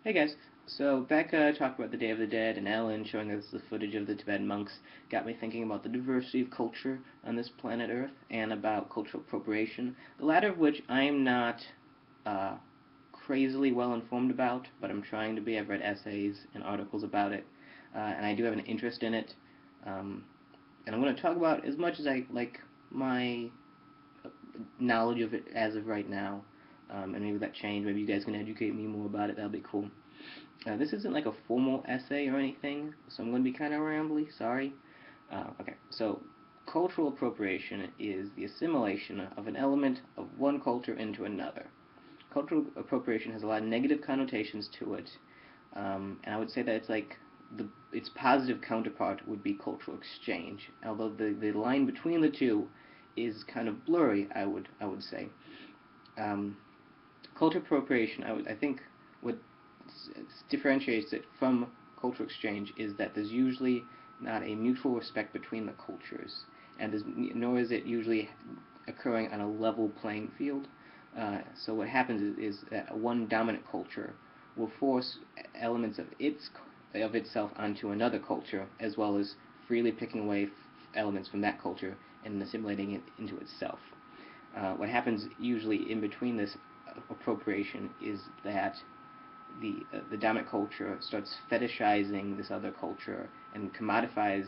Hey guys, so talking about the Day of the Dead and Ellen showing us the footage of the Tibetan monks got me thinking about the diversity of culture on this planet Earth and about cultural appropriation, the latter of which I am not uh, crazily well informed about, but I'm trying to be. I've read essays and articles about it, and I do have an interest in it, um, and I'm going to talk about as much as I like my knowledge of it as of right now, and maybe that change. Maybe you guys can educate me more about it. That'll be cool. This isn't like a formal essay or anything, so I'm going to be kind of rambly, sorry. Okay, so cultural appropriation is the assimilation of an element of one culture into another. Cultural appropriation has a lot of negative connotations to it, and I would say that it's like its positive counterpart would be cultural exchange, although the line between the two is kind of blurry, I would say. Um, Cultural appropriation, I think what differentiates it from cultural exchange is that there's usually not a mutual respect between the cultures, and nor is it usually occurring on a level playing field. So what happens is that one dominant culture will force elements of itself onto another culture, as well as freely picking away elements from that culture and assimilating it into itself. What happens usually in between this appropriation is that the dominant culture starts fetishizing this other culture and commodifies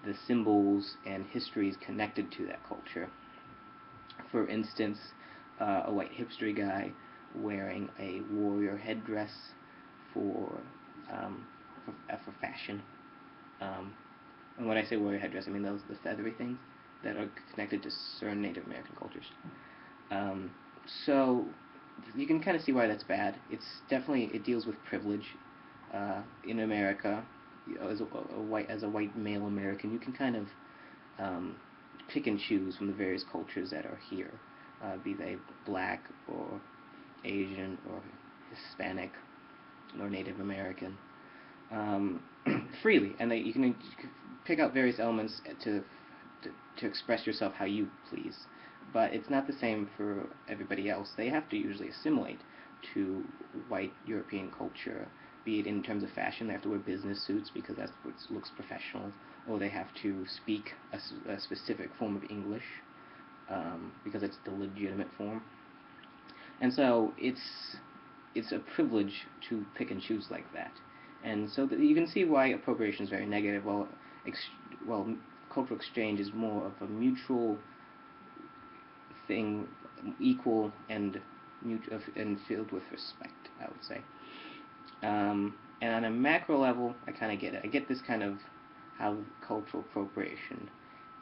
the symbols and histories connected to that culture. For instance, a white hipster guy wearing a warrior headdress for for fashion. Um, and when I say warrior headdress, I mean those the feathery things that are connected to certain Native American cultures. Um, so you can kind of see why that's bad. It deals with privilege in America. As a white male American, you can kind of um, pick and choose from the various cultures that are here, be they black or Asian or Hispanic or Native American, um, freely, and you can pick out various elements to express yourself how you please. But it's not the same for everybody else. They have to usually assimilate to white European culture, be it in terms of fashion. They have to wear business suits because that's what looks professional, or they have to speak a specific form of English because it's the legitimate form. And so it's a privilege to pick and choose like that. And so you can see why appropriation is very negative. Well, cultural exchange is more of a mutual thing, equal and and filled with respect, I would say. And on a macro level, I kind of get it. I get this kind of how cultural appropriation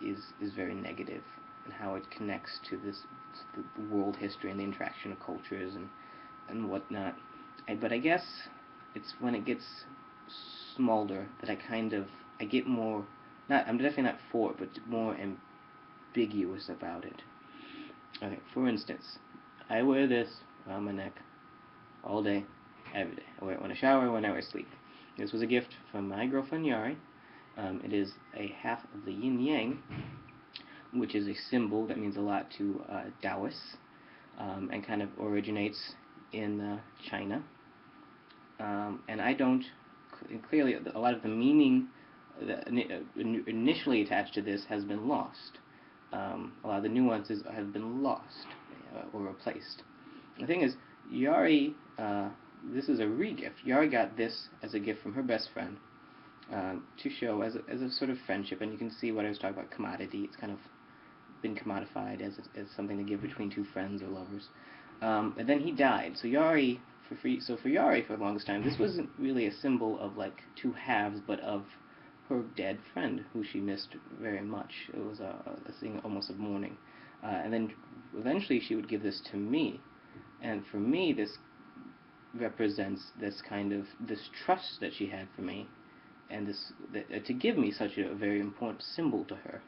is very negative and how it connects to the world history and the interaction of cultures and whatnot. But I guess it's when it gets smaller that I get more. Not I'm definitely not for it, but more ambiguous about it. Okay, for instance, I wear this around my neck all day, every day. I wear it when I shower, when I sleep. This was a gift from my girlfriend Yari. It is a half of the yin yang, which is a symbol that means a lot to Taoists, and kind of originates in China. And I don't clearly a lot of the meaning that initially attached to this has been lost. A lot of the nuances have been lost or replaced. The thing is, Yari, this is a re-gift. Yari got this as a gift from her best friend to show as a sort of friendship, and you can see what I was talking about, commodity. It's kind of been commodified as something to give between two friends or lovers. And then he died. So for Yari, for the longest time, this wasn't really a symbol of like two halves, but of her dead friend, who she missed very much. It was a thing almost of mourning. And then eventually she would give this to me. And for me, this represents this trust that she had for me, and to give me such a very important symbol to her,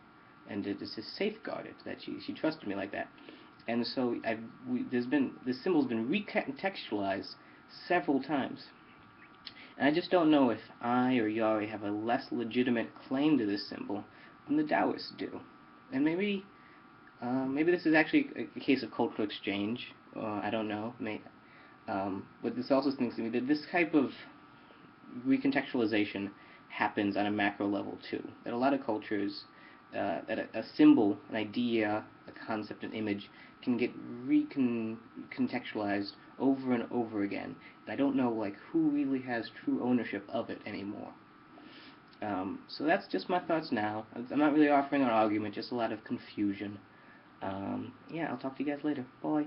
and to safeguard it, that she trusted me like that. And so this symbol's been recontextualized several times, and I just don't know if I or Yari have a less legitimate claim to this symbol than the Taoists do. And maybe this is actually a case of cultural exchange. I don't know. But this also thinks to me that this type of recontextualization happens on a macro level too. That a lot of cultures, that a symbol, an idea, a concept, an image can get recontextualized over and over again. And I don't know like who really has true ownership of it anymore. So that's just my thoughts now. I'm not really offering an argument, just a lot of confusion. Yeah, I'll talk to you guys later. Bye.